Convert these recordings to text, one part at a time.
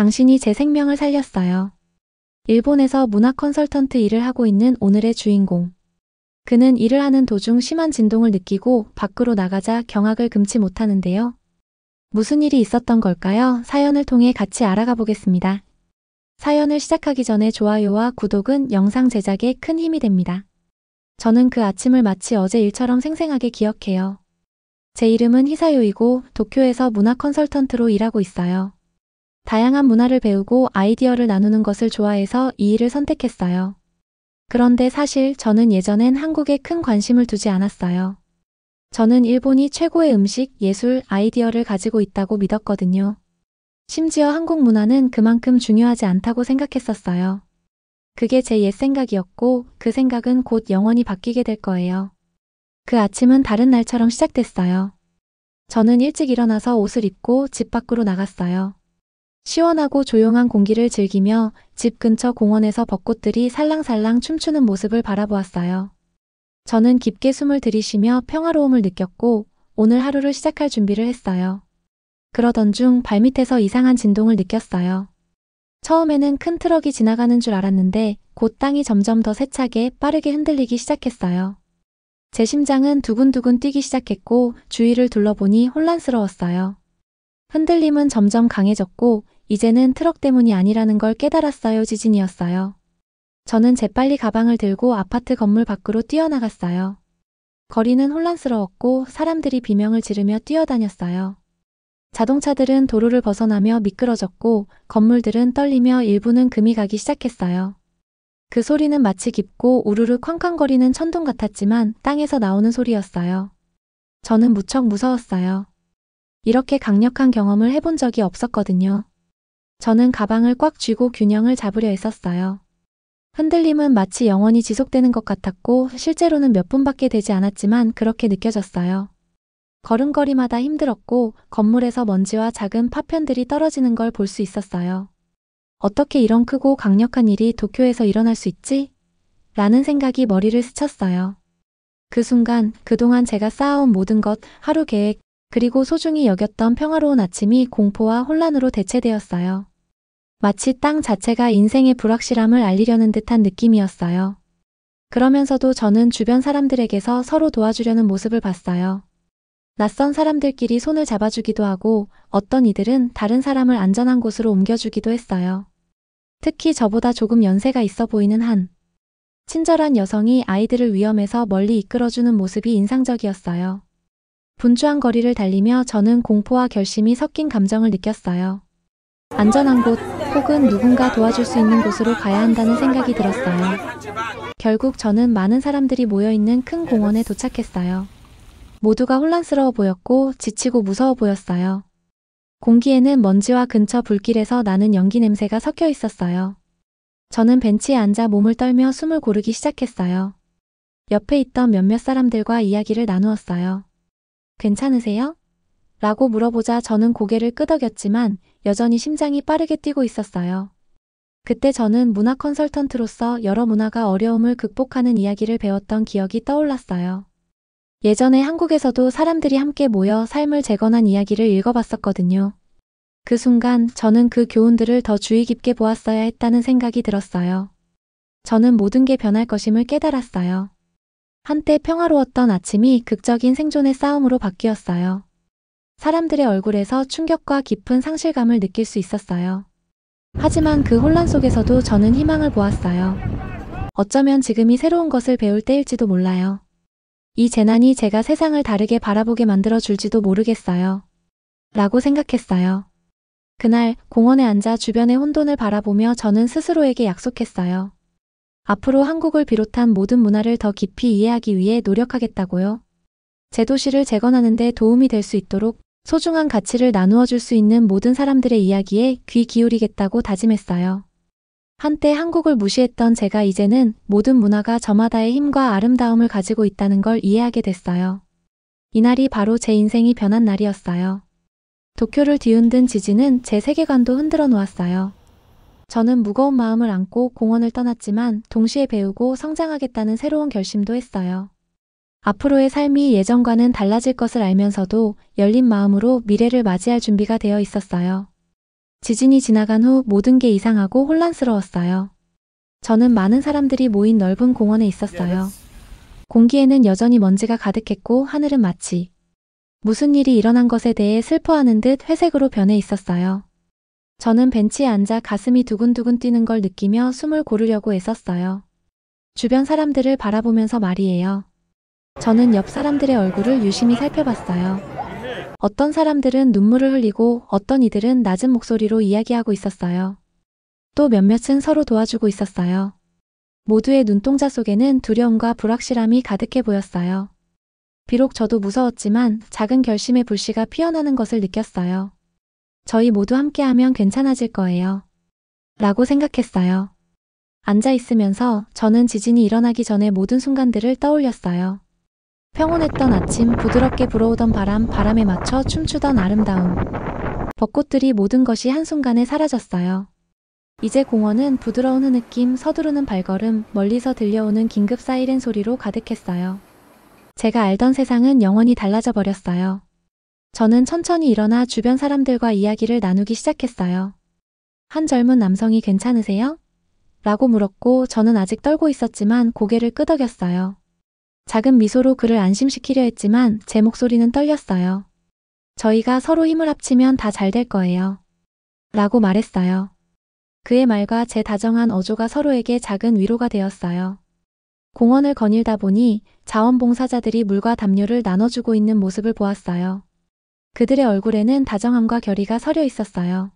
당신이 제 생명을 살렸어요. 일본에서 문화 컨설턴트 일을 하고 있는 오늘의 주인공. 그는 일을 하는 도중 심한 진동을 느끼고 밖으로 나가자 경악을 금치 못하는데요. 무슨 일이 있었던 걸까요? 사연을 통해 같이 알아가 보겠습니다. 사연을 시작하기 전에 좋아요와 구독은 영상 제작에 큰 힘이 됩니다. 저는 그 아침을 마치 어제 일처럼 생생하게 기억해요. 제 이름은 히사요이고 도쿄에서 문화 컨설턴트로 일하고 있어요. 다양한 문화를 배우고 아이디어를 나누는 것을 좋아해서 이 일을 선택했어요. 그런데 사실 저는 예전엔 한국에 큰 관심을 두지 않았어요. 저는 일본이 최고의 음식, 예술, 아이디어를 가지고 있다고 믿었거든요. 심지어 한국 문화는 그만큼 중요하지 않다고 생각했었어요. 그게 제 옛 생각이었고 그 생각은 곧 영원히 바뀌게 될 거예요. 그 아침은 다른 날처럼 시작됐어요. 저는 일찍 일어나서 옷을 입고 집 밖으로 나갔어요. 시원하고 조용한 공기를 즐기며 집 근처 공원에서 벚꽃들이 살랑살랑 춤추는 모습을 바라보았어요. 저는 깊게 숨을 들이쉬며 평화로움을 느꼈고 오늘 하루를 시작할 준비를 했어요. 그러던 중 발밑에서 이상한 진동을 느꼈어요. 처음에는 큰 트럭이 지나가는 줄 알았는데 곧 땅이 점점 더 세차게 빠르게 흔들리기 시작했어요. 제 심장은 두근두근 뛰기 시작했고 주위를 둘러보니 혼란스러웠어요. 흔들림은 점점 강해졌고 이제는 트럭 때문이 아니라는 걸 깨달았어요. 지진이었어요. 저는 재빨리 가방을 들고 아파트 건물 밖으로 뛰어나갔어요. 거리는 혼란스러웠고 사람들이 비명을 지르며 뛰어다녔어요. 자동차들은 도로를 벗어나며 미끄러졌고 건물들은 떨리며 일부는 금이 가기 시작했어요. 그 소리는 마치 깊고 우르르 쾅쾅거리는 천둥 같았지만 땅에서 나오는 소리였어요. 저는 무척 무서웠어요. 이렇게 강력한 경험을 해본 적이 없었거든요. 저는 가방을 꽉 쥐고 균형을 잡으려 했었어요. 흔들림은 마치 영원히 지속되는 것 같았고 실제로는 몇 분밖에 되지 않았지만 그렇게 느껴졌어요. 걸음걸이마다 힘들었고 건물에서 먼지와 작은 파편들이 떨어지는 걸 볼 수 있었어요. 어떻게 이런 크고 강력한 일이 도쿄에서 일어날 수 있지? 라는 생각이 머리를 스쳤어요. 그 순간 그동안 제가 쌓아온 모든 것, 하루 계획, 그리고 소중히 여겼던 평화로운 아침이 공포와 혼란으로 대체되었어요. 마치 땅 자체가 인생의 불확실함을 알리려는 듯한 느낌이었어요. 그러면서도 저는 주변 사람들에게서 서로 도와주려는 모습을 봤어요. 낯선 사람들끼리 손을 잡아주기도 하고 어떤 이들은 다른 사람을 안전한 곳으로 옮겨주기도 했어요. 특히 저보다 조금 연세가 있어 보이는 한 친절한 여성이 아이들을 위험에서 멀리 이끌어주는 모습이 인상적이었어요. 분주한 거리를 달리며 저는 공포와 결심이 섞인 감정을 느꼈어요. 안전한 곳 혹은 누군가 도와줄 수 있는 곳으로 가야 한다는 생각이 들었어요. 결국 저는 많은 사람들이 모여있는 큰 공원에 도착했어요. 모두가 혼란스러워 보였고 지치고 무서워 보였어요. 공기에는 먼지와 근처 불길에서 나는 연기 냄새가 섞여 있었어요. 저는 벤치에 앉아 몸을 떨며 숨을 고르기 시작했어요. 옆에 있던 몇몇 사람들과 이야기를 나누었어요. 괜찮으세요? 라고 물어보자 저는 고개를 끄덕였지만 여전히 심장이 빠르게 뛰고 있었어요. 그때 저는 문화 컨설턴트로서 여러 문화가 어려움을 극복하는 이야기를 배웠던 기억이 떠올랐어요. 예전에 한국에서도 사람들이 함께 모여 삶을 재건한 이야기를 읽어봤었거든요. 그 순간 저는 그 교훈들을 더 주의 깊게 보았어야 했다는 생각이 들었어요. 저는 모든 게 변할 것임을 깨달았어요. 한때 평화로웠던 아침이 극적인 생존의 싸움으로 바뀌었어요. 사람들의 얼굴에서 충격과 깊은 상실감을 느낄 수 있었어요. 하지만 그 혼란 속에서도 저는 희망을 보았어요. 어쩌면 지금이 새로운 것을 배울 때일지도 몰라요. 이 재난이 제가 세상을 다르게 바라보게 만들어 줄지도 모르겠어요. 라고 생각했어요. 그날 공원에 앉아 주변의 혼돈을 바라보며 저는 스스로에게 약속했어요. 앞으로 한국을 비롯한 모든 문화를 더 깊이 이해하기 위해 노력하겠다고요. 제 도시를 재건하는 데 도움이 될 수 있도록 소중한 가치를 나누어 줄 수 있는 모든 사람들의 이야기에 귀 기울이겠다고 다짐했어요. 한때 한국을 무시했던 제가 이제는 모든 문화가 저마다의 힘과 아름다움을 가지고 있다는 걸 이해하게 됐어요. 이날이 바로 제 인생이 변한 날이었어요. 도쿄를 뒤흔든 지진은 제 세계관도 흔들어 놓았어요. 저는 무거운 마음을 안고 공원을 떠났지만 동시에 배우고 성장하겠다는 새로운 결심도 했어요. 앞으로의 삶이 예전과는 달라질 것을 알면서도 열린 마음으로 미래를 맞이할 준비가 되어 있었어요. 지진이 지나간 후 모든 게 이상하고 혼란스러웠어요. 저는 많은 사람들이 모인 넓은 공원에 있었어요. 공기에는 여전히 먼지가 가득했고 하늘은 마치 무슨 일이 일어난 것에 대해 슬퍼하는 듯 회색으로 변해 있었어요. 저는 벤치에 앉아 가슴이 두근두근 뛰는 걸 느끼며 숨을 고르려고 애썼어요. 주변 사람들을 바라보면서 말이에요. 저는 옆 사람들의 얼굴을 유심히 살펴봤어요. 어떤 사람들은 눈물을 흘리고 어떤 이들은 낮은 목소리로 이야기하고 있었어요. 또 몇몇은 서로 도와주고 있었어요. 모두의 눈동자 속에는 두려움과 불확실함이 가득해 보였어요. 비록 저도 무서웠지만 작은 결심의 불씨가 피어나는 것을 느꼈어요. 저희 모두 함께하면 괜찮아질 거예요. 라고 생각했어요. 앉아 있으면서 저는 지진이 일어나기 전의 모든 순간들을 떠올렸어요. 평온했던 아침, 부드럽게 불어오던 바람, 바람에 맞춰 춤추던 아름다움. 벚꽃들이 모든 것이 한순간에 사라졌어요. 이제 공원은 부드러운 흐느낌, 서두르는 발걸음, 멀리서 들려오는 긴급 사이렌 소리로 가득했어요. 제가 알던 세상은 영원히 달라져 버렸어요. 저는 천천히 일어나 주변 사람들과 이야기를 나누기 시작했어요. 한 젊은 남성이 괜찮으세요? 라고 물었고 저는 아직 떨고 있었지만 고개를 끄덕였어요. 작은 미소로 그를 안심시키려 했지만 제 목소리는 떨렸어요. 저희가 서로 힘을 합치면 다 잘 될 거예요. 라고 말했어요. 그의 말과 제 다정한 어조가 서로에게 작은 위로가 되었어요. 공원을 거닐다 보니 자원봉사자들이 물과 담요를 나눠주고 있는 모습을 보았어요. 그들의 얼굴에는 다정함과 결의가 서려 있었어요.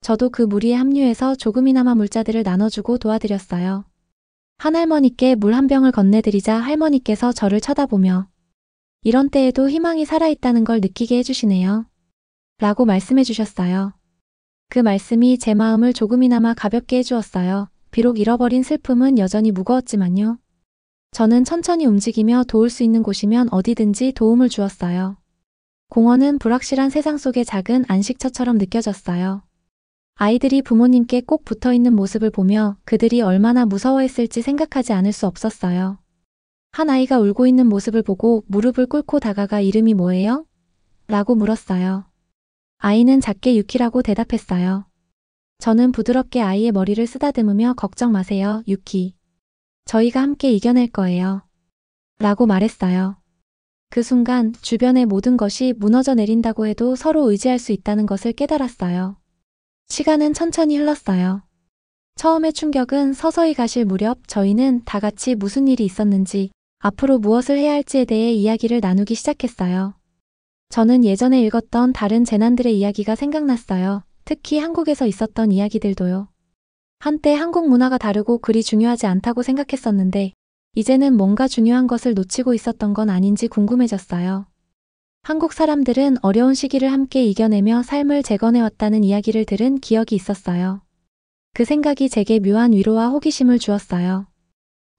저도 그 무리에 합류해서 조금이나마 물자들을 나눠주고 도와드렸어요. 한 할머니께 물 한 병을 건네드리자 할머니께서 저를 쳐다보며 이런 때에도 희망이 살아있다는 걸 느끼게 해주시네요. 라고 말씀해 주셨어요. 그 말씀이 제 마음을 조금이나마 가볍게 해주었어요. 비록 잃어버린 슬픔은 여전히 무거웠지만요. 저는 천천히 움직이며 도울 수 있는 곳이면 어디든지 도움을 주었어요. 공원은 불확실한 세상 속의 작은 안식처처럼 느껴졌어요. 아이들이 부모님께 꼭 붙어있는 모습을 보며 그들이 얼마나 무서워했을지 생각하지 않을 수 없었어요. 한 아이가 울고 있는 모습을 보고 무릎을 꿇고 다가가 이름이 뭐예요? 라고 물었어요. 아이는 작게 유키라고 대답했어요. 저는 부드럽게 아이의 머리를 쓰다듬으며 걱정 마세요, 유키. 저희가 함께 이겨낼 거예요. 라고 말했어요. 그 순간 주변의 모든 것이 무너져 내린다고 해도 서로 의지할 수 있다는 것을 깨달았어요. 시간은 천천히 흘렀어요. 처음의 충격은 서서히 가실 무렵 저희는 다 같이 무슨 일이 있었는지, 앞으로 무엇을 해야 할지에 대해 이야기를 나누기 시작했어요. 저는 예전에 읽었던 다른 재난들의 이야기가 생각났어요. 특히 한국에서 있었던 이야기들도요. 한때 한국 문화가 다르고 그리 중요하지 않다고 생각했었는데 이제는 뭔가 중요한 것을 놓치고 있었던 건 아닌지 궁금해졌어요. 한국 사람들은 어려운 시기를 함께 이겨내며 삶을 재건해왔다는 이야기를 들은 기억이 있었어요. 그 생각이 제게 묘한 위로와 호기심을 주었어요.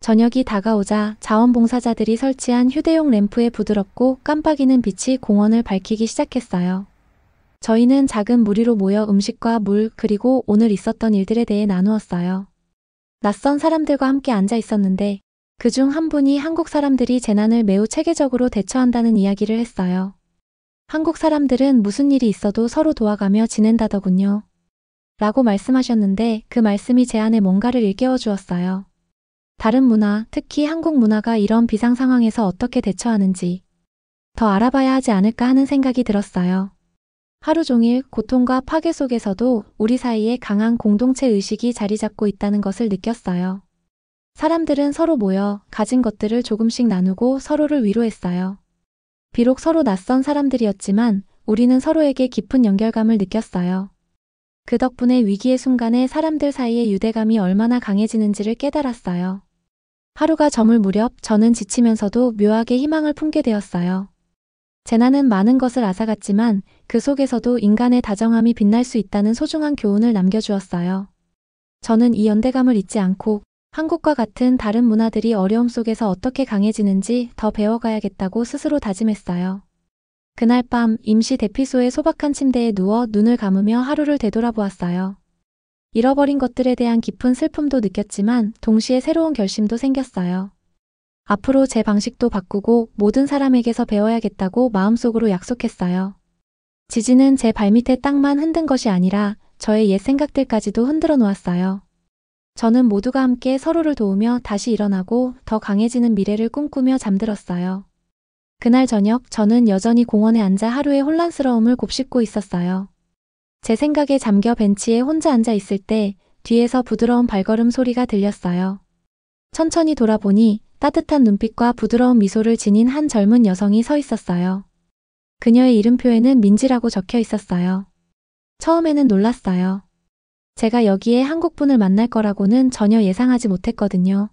저녁이 다가오자 자원봉사자들이 설치한 휴대용 램프에 부드럽고 깜빡이는 빛이 공원을 밝히기 시작했어요. 저희는 작은 무리로 모여 음식과 물 그리고 오늘 있었던 일들에 대해 나누었어요. 낯선 사람들과 함께 앉아 있었는데 그중 한 분이 한국 사람들이 재난을 매우 체계적으로 대처한다는 이야기를 했어요. 한국 사람들은 무슨 일이 있어도 서로 도와가며 지낸다더군요. 라고 말씀하셨는데 그 말씀이 제 안에 뭔가를 일깨워 주었어요. 다른 문화, 특히 한국 문화가 이런 비상 상황에서 어떻게 대처하는지 더 알아봐야 하지 않을까 하는 생각이 들었어요. 하루 종일 고통과 파괴 속에서도 우리 사이에 강한 공동체 의식이 자리 잡고 있다는 것을 느꼈어요. 사람들은 서로 모여 가진 것들을 조금씩 나누고 서로를 위로했어요. 비록 서로 낯선 사람들이었지만 우리는 서로에게 깊은 연결감을 느꼈어요. 그 덕분에 위기의 순간에 사람들 사이의 유대감이 얼마나 강해지는지를 깨달았어요. 하루가 저물 무렵 저는 지치면서도 묘하게 희망을 품게 되었어요. 재난은 많은 것을 앗아갔지만 그 속에서도 인간의 다정함이 빛날 수 있다는 소중한 교훈을 남겨주었어요. 저는 이 연대감을 잊지 않고 한국과 같은 다른 문화들이 어려움 속에서 어떻게 강해지는지 더 배워가야겠다고 스스로 다짐했어요. 그날 밤 임시 대피소의 소박한 침대에 누워 눈을 감으며 하루를 되돌아보았어요. 잃어버린 것들에 대한 깊은 슬픔도 느꼈지만 동시에 새로운 결심도 생겼어요. 앞으로 제 방식도 바꾸고 모든 사람에게서 배워야겠다고 마음속으로 약속했어요. 지진은 제 발밑에 땅만 흔든 것이 아니라 저의 옛 생각들까지도 흔들어 놓았어요. 저는 모두가 함께 서로를 도우며 다시 일어나고 더 강해지는 미래를 꿈꾸며 잠들었어요. 그날 저녁 저는 여전히 공원에 앉아 하루의 혼란스러움을 곱씹고 있었어요. 제 생각에 잠겨 벤치에 혼자 앉아 있을 때 뒤에서 부드러운 발걸음 소리가 들렸어요. 천천히 돌아보니 따뜻한 눈빛과 부드러운 미소를 지닌 한 젊은 여성이 서 있었어요. 그녀의 이름표에는 민지라고 적혀 있었어요. 처음에는 놀랐어요. 제가 여기에 한국분을 만날 거라고는 전혀 예상하지 못했거든요.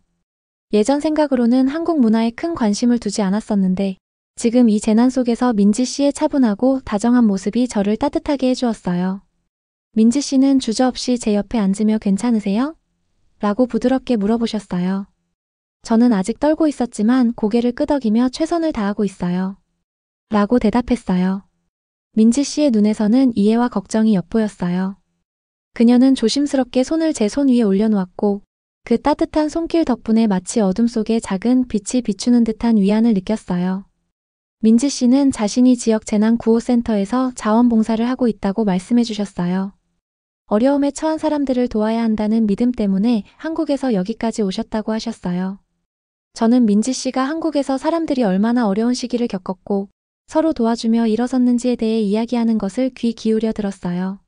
예전 생각으로는 한국 문화에 큰 관심을 두지 않았었는데 지금 이 재난 속에서 민지 씨의 차분하고 다정한 모습이 저를 따뜻하게 해주었어요. 민지 씨는 주저없이 제 옆에 앉으며 괜찮으세요? 라고 부드럽게 물어보셨어요. 저는 아직 떨고 있었지만 고개를 끄덕이며 최선을 다하고 있어요. 라고 대답했어요. 민지 씨의 눈에서는 이해와 걱정이 엿보였어요. 그녀는 조심스럽게 손을 제 손 위에 올려놓았고 그 따뜻한 손길 덕분에 마치 어둠 속에 작은 빛이 비추는 듯한 위안을 느꼈어요. 민지 씨는 자신이 지역 재난구호센터에서 자원봉사를 하고 있다고 말씀해 주셨어요. 어려움에 처한 사람들을 도와야 한다는 믿음 때문에 한국에서 여기까지 오셨다고 하셨어요. 저는 민지 씨가 한국에서 사람들이 얼마나 어려운 시기를 겪었고 서로 도와주며 일어섰는지에 대해 이야기하는 것을 귀 기울여 들었어요.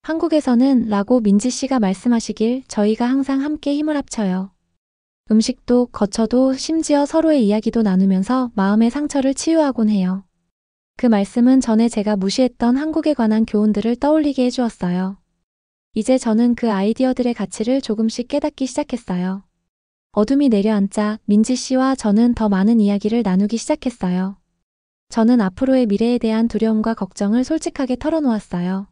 한국에서는 라고 민지 씨가 말씀하시길 저희가 항상 함께 힘을 합쳐요. 음식도 거처도 심지어 서로의 이야기도 나누면서 마음의 상처를 치유하곤 해요. 그 말씀은 전에 제가 무시했던 한국에 관한 교훈들을 떠올리게 해주었어요. 이제 저는 그 아이디어들의 가치를 조금씩 깨닫기 시작했어요. 어둠이 내려앉자 민지 씨와 저는 더 많은 이야기를 나누기 시작했어요. 저는 앞으로의 미래에 대한 두려움과 걱정을 솔직하게 털어놓았어요.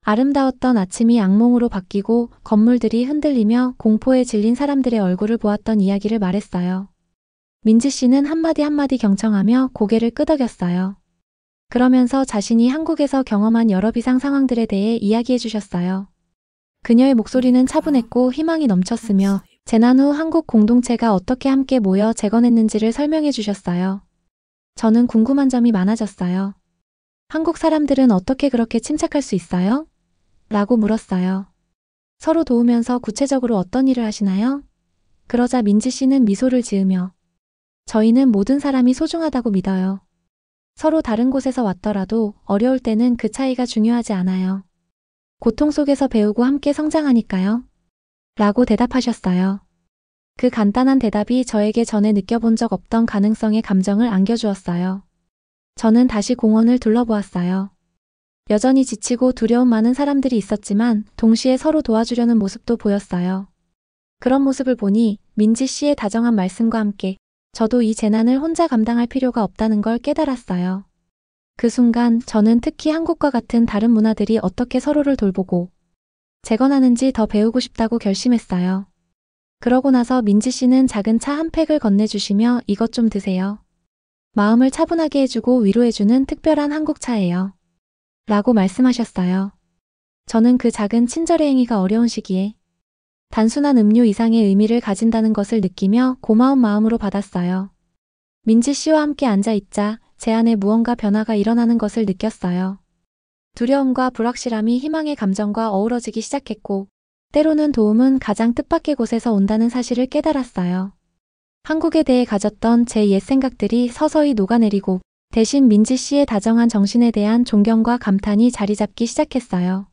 아름다웠던 아침이 악몽으로 바뀌고 건물들이 흔들리며 공포에 질린 사람들의 얼굴을 보았던 이야기를 말했어요. 민지 씨는 한마디 한마디 경청하며 고개를 끄덕였어요. 그러면서 자신이 한국에서 경험한 여러 비상 상황들에 대해 이야기해 주셨어요. 그녀의 목소리는 차분했고 희망이 넘쳤으며 재난 후 한국 공동체가 어떻게 함께 모여 재건했는지를 설명해 주셨어요. 저는 궁금한 점이 많아졌어요. 한국 사람들은 어떻게 그렇게 침착할 수 있어요? 라고 물었어요. 서로 도우면서 구체적으로 어떤 일을 하시나요? 그러자 민지 씨는 미소를 지으며 저희는 모든 사람이 소중하다고 믿어요. 서로 다른 곳에서 왔더라도 어려울 때는 그 차이가 중요하지 않아요. 고통 속에서 배우고 함께 성장하니까요. 라고 대답하셨어요. 그 간단한 대답이 저에게 전에 느껴본 적 없던 가능성의 감정을 안겨주었어요. 저는 다시 공원을 둘러보았어요. 여전히 지치고 두려움 많은 사람들이 있었지만 동시에 서로 도와주려는 모습도 보였어요. 그런 모습을 보니 민지 씨의 다정한 말씀과 함께 저도 이 재난을 혼자 감당할 필요가 없다는 걸 깨달았어요. 그 순간 저는 특히 한국과 같은 다른 문화들이 어떻게 서로를 돌보고 재건하는지 더 배우고 싶다고 결심했어요. 그러고 나서 민지 씨는 작은 차 한 팩을 건네주시며 이것 좀 드세요. 마음을 차분하게 해주고 위로해주는 특별한 한국 차예요. 라고 말씀하셨어요. 저는 그 작은 친절의 행위가 어려운 시기에 단순한 음료 이상의 의미를 가진다는 것을 느끼며 고마운 마음으로 받았어요. 민지 씨와 함께 앉아있자 제 안에 무언가 변화가 일어나는 것을 느꼈어요. 두려움과 불확실함이 희망의 감정과 어우러지기 시작했고 때로는 도움은 가장 뜻밖의 곳에서 온다는 사실을 깨달았어요. 한국에 대해 가졌던 제 옛 생각들이 서서히 녹아내리고 대신 민지 씨의 다정한 정신에 대한 존경과 감탄이 자리 잡기 시작했어요.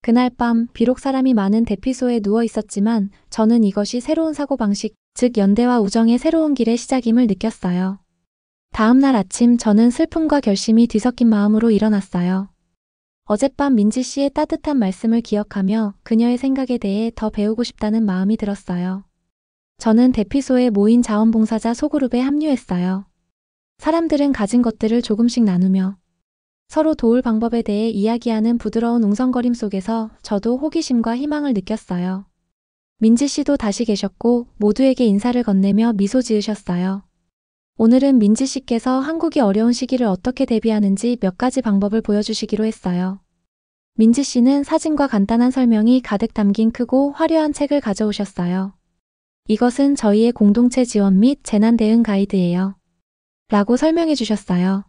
그날 밤 비록 사람이 많은 대피소에 누워 있었지만 저는 이것이 새로운 사고방식, 즉 연대와 우정의 새로운 길의 시작임을 느꼈어요. 다음 날 아침 저는 슬픔과 결심이 뒤섞인 마음으로 일어났어요. 어젯밤 민지 씨의 따뜻한 말씀을 기억하며 그녀의 생각에 대해 더 배우고 싶다는 마음이 들었어요. 저는 대피소에 모인 자원봉사자 소그룹에 합류했어요. 사람들은 가진 것들을 조금씩 나누며 서로 도울 방법에 대해 이야기하는 부드러운 웅성거림 속에서 저도 호기심과 희망을 느꼈어요. 민지 씨도 다시 계셨고 모두에게 인사를 건네며 미소 지으셨어요. 오늘은 민지 씨께서 한국이 어려운 시기를 어떻게 대비하는지 몇 가지 방법을 보여주시기로 했어요. 민지 씨는 사진과 간단한 설명이 가득 담긴 크고 화려한 책을 가져오셨어요. 이것은 저희의 공동체 지원 및 재난 대응 가이드예요. 라고 설명해 주셨어요.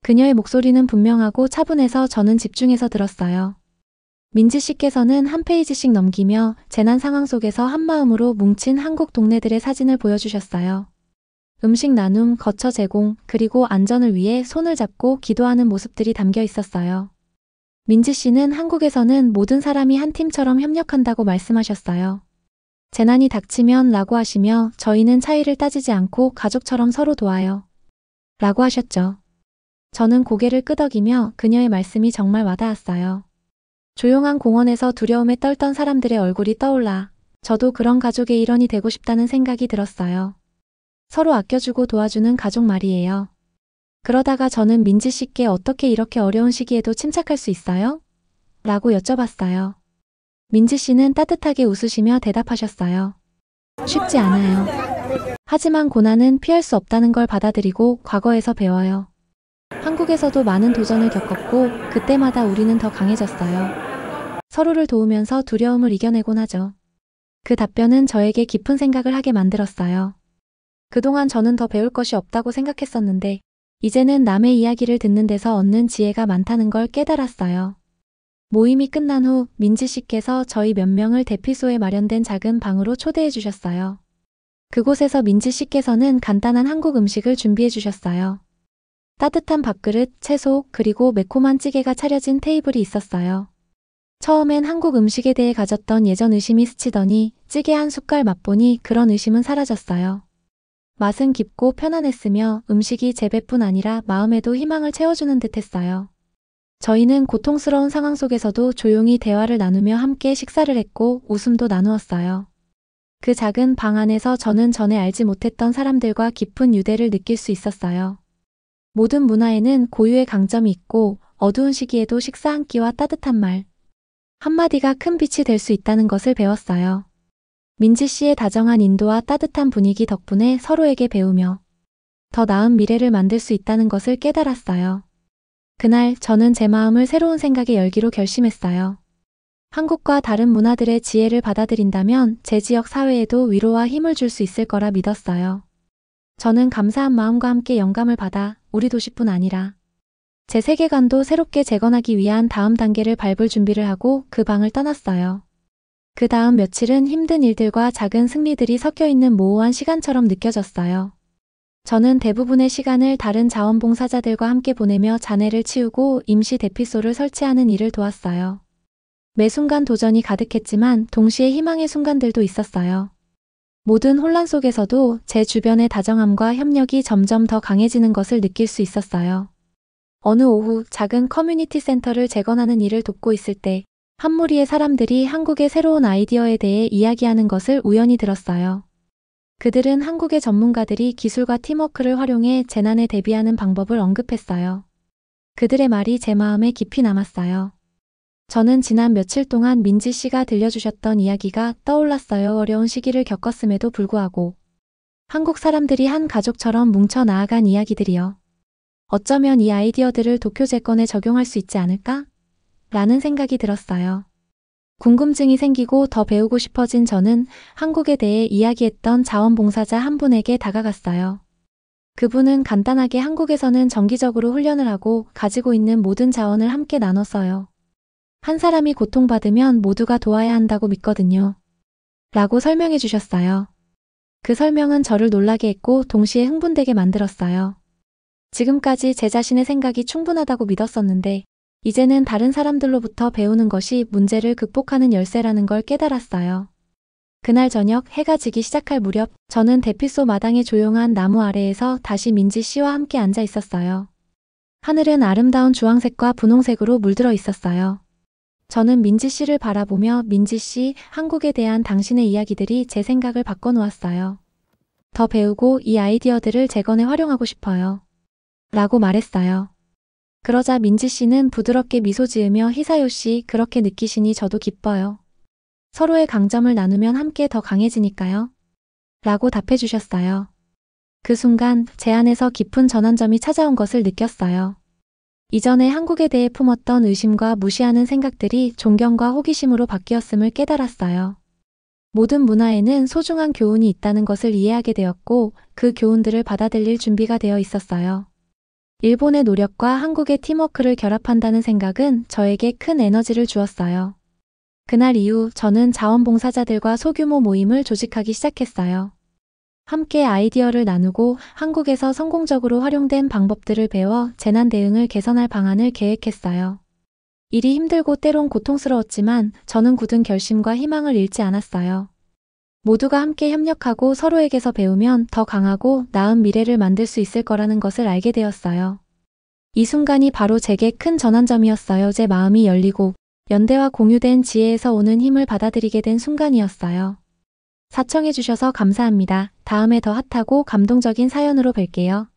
그녀의 목소리는 분명하고 차분해서 저는 집중해서 들었어요. 민지 씨께서는 한 페이지씩 넘기며 재난 상황 속에서 한마음으로 뭉친 한국 동네들의 사진을 보여주셨어요. 음식 나눔, 거처 제공, 그리고 안전을 위해 손을 잡고 기도하는 모습들이 담겨 있었어요. 민지 씨는 한국에서는 모든 사람이 한 팀처럼 협력한다고 말씀하셨어요. 재난이 닥치면 라고 하시며 저희는 차이를 따지지 않고 가족처럼 서로 도와요. 라고 하셨죠. 저는 고개를 끄덕이며 그녀의 말씀이 정말 와닿았어요. 조용한 공원에서 두려움에 떨던 사람들의 얼굴이 떠올라 저도 그런 가족의 일원이 되고 싶다는 생각이 들었어요. 서로 아껴주고 도와주는 가족 말이에요. 그러다가 저는 민지 씨께 어떻게 이렇게 어려운 시기에도 침착할 수 있어요? 라고 여쭤봤어요. 민지 씨는 따뜻하게 웃으시며 대답하셨어요. 쉽지 않아요. 하지만 고난은 피할 수 없다는 걸 받아들이고 과거에서 배워요. 한국에서도 많은 도전을 겪었고 그때마다 우리는 더 강해졌어요. 서로를 도우면서 두려움을 이겨내곤 하죠. 그 답변은 저에게 깊은 생각을 하게 만들었어요. 그동안 저는 더 배울 것이 없다고 생각했었는데 이제는 남의 이야기를 듣는 데서 얻는 지혜가 많다는 걸 깨달았어요. 모임이 끝난 후 민지 씨께서 저희 몇 명을 대피소에 마련된 작은 방으로 초대해 주셨어요. 그곳에서 민지 씨께서는 간단한 한국 음식을 준비해 주셨어요. 따뜻한 밥그릇, 채소, 그리고 매콤한 찌개가 차려진 테이블이 있었어요. 처음엔 한국 음식에 대해 가졌던 예전 의심이 스치더니 찌개 한 숟갈 맛보니 그런 의심은 사라졌어요. 맛은 깊고 편안했으며 음식이 제 배뿐 아니라 마음에도 희망을 채워주는 듯했어요. 저희는 고통스러운 상황 속에서도 조용히 대화를 나누며 함께 식사를 했고 웃음도 나누었어요. 그 작은 방 안에서 저는 전에 알지 못했던 사람들과 깊은 유대를 느낄 수 있었어요. 모든 문화에는 고유의 강점이 있고 어두운 시기에도 식사 한 끼와 따뜻한 말 한마디가 큰 빛이 될 수 있다는 것을 배웠어요. 민지 씨의 다정한 인도와 따뜻한 분위기 덕분에 서로에게 배우며 더 나은 미래를 만들 수 있다는 것을 깨달았어요. 그날 저는 제 마음을 새로운 생각에 열기로 결심했어요. 한국과 다른 문화들의 지혜를 받아들인다면 제 지역 사회에도 위로와 힘을 줄 수 있을 거라 믿었어요. 저는 감사한 마음과 함께 영감을 받아 우리 도시뿐 아니라 제 세계관도 새롭게 재건하기 위한 다음 단계를 밟을 준비를 하고 그 방을 떠났어요. 그 다음 며칠은 힘든 일들과 작은 승리들이 섞여 있는 모호한 시간처럼 느껴졌어요. 저는 대부분의 시간을 다른 자원봉사자들과 함께 보내며 잔해를 치우고 임시 대피소를 설치하는 일을 도왔어요. 매 순간 도전이 가득했지만 동시에 희망의 순간들도 있었어요. 모든 혼란 속에서도 제 주변의 다정함과 협력이 점점 더 강해지는 것을 느낄 수 있었어요. 어느 오후 작은 커뮤니티 센터를 재건하는 일을 돕고 있을 때 한 무리의 사람들이 한국의 새로운 아이디어에 대해 이야기하는 것을 우연히 들었어요. 그들은 한국의 전문가들이 기술과 팀워크를 활용해 재난에 대비하는 방법을 언급했어요. 그들의 말이 제 마음에 깊이 남았어요. 저는 지난 며칠 동안 민지 씨가 들려주셨던 이야기가 떠올랐어요. 어려운 시기를 겪었음에도 불구하고 한국 사람들이 한 가족처럼 뭉쳐 나아간 이야기들이요. 어쩌면 이 아이디어들을 도쿄 재건에 적용할 수 있지 않을까? 라는 생각이 들었어요. 궁금증이 생기고 더 배우고 싶어진 저는 한국에 대해 이야기했던 자원봉사자 한 분에게 다가갔어요. 그분은 간단하게 한국에서는 정기적으로 훈련을 하고 가지고 있는 모든 자원을 함께 나눴어요. 한 사람이 고통받으면 모두가 도와야 한다고 믿거든요. 라고 설명해 주셨어요. 그 설명은 저를 놀라게 했고 동시에 흥분되게 만들었어요. 지금까지 제 자신의 생각이 충분하다고 믿었었는데 이제는 다른 사람들로부터 배우는 것이 문제를 극복하는 열쇠라는 걸 깨달았어요. 그날 저녁 해가 지기 시작할 무렵 저는 대피소 마당의 조용한 나무 아래에서 다시 민지 씨와 함께 앉아 있었어요. 하늘은 아름다운 주황색과 분홍색으로 물들어 있었어요. 저는 민지 씨를 바라보며 민지 씨, 한국에 대한 당신의 이야기들이 제 생각을 바꿔놓았어요. 더 배우고 이 아이디어들을 재건에 활용하고 싶어요. 라고 말했어요. 그러자 민지 씨는 부드럽게 미소 지으며 희사요 씨 그렇게 느끼시니 저도 기뻐요. 서로의 강점을 나누면 함께 더 강해지니까요. 라고 답해 주셨어요. 그 순간 제 안에서 깊은 전환점이 찾아온 것을 느꼈어요. 이전에 한국에 대해 품었던 의심과 무시하는 생각들이 존경과 호기심으로 바뀌었음을 깨달았어요. 모든 문화에는 소중한 교훈이 있다는 것을 이해하게 되었고 그 교훈들을 받아들일 준비가 되어 있었어요. 일본의 노력과 한국의 팀워크를 결합한다는 생각은 저에게 큰 에너지를 주었어요. 그날 이후 저는 자원봉사자들과 소규모 모임을 조직하기 시작했어요. 함께 아이디어를 나누고 한국에서 성공적으로 활용된 방법들을 배워 재난 대응을 개선할 방안을 계획했어요. 일이 힘들고 때론 고통스러웠지만 저는 굳은 결심과 희망을 잃지 않았어요. 모두가 함께 협력하고 서로에게서 배우면 더 강하고 나은 미래를 만들 수 있을 거라는 것을 알게 되었어요. 이 순간이 바로 제게 큰 전환점이었어요. 제 마음이 열리고 연대와 공유된 지혜에서 오는 힘을 받아들이게 된 순간이었어요. 사청해주셔서 감사합니다. 다음에 더 핫하고 감동적인 사연으로 뵐게요.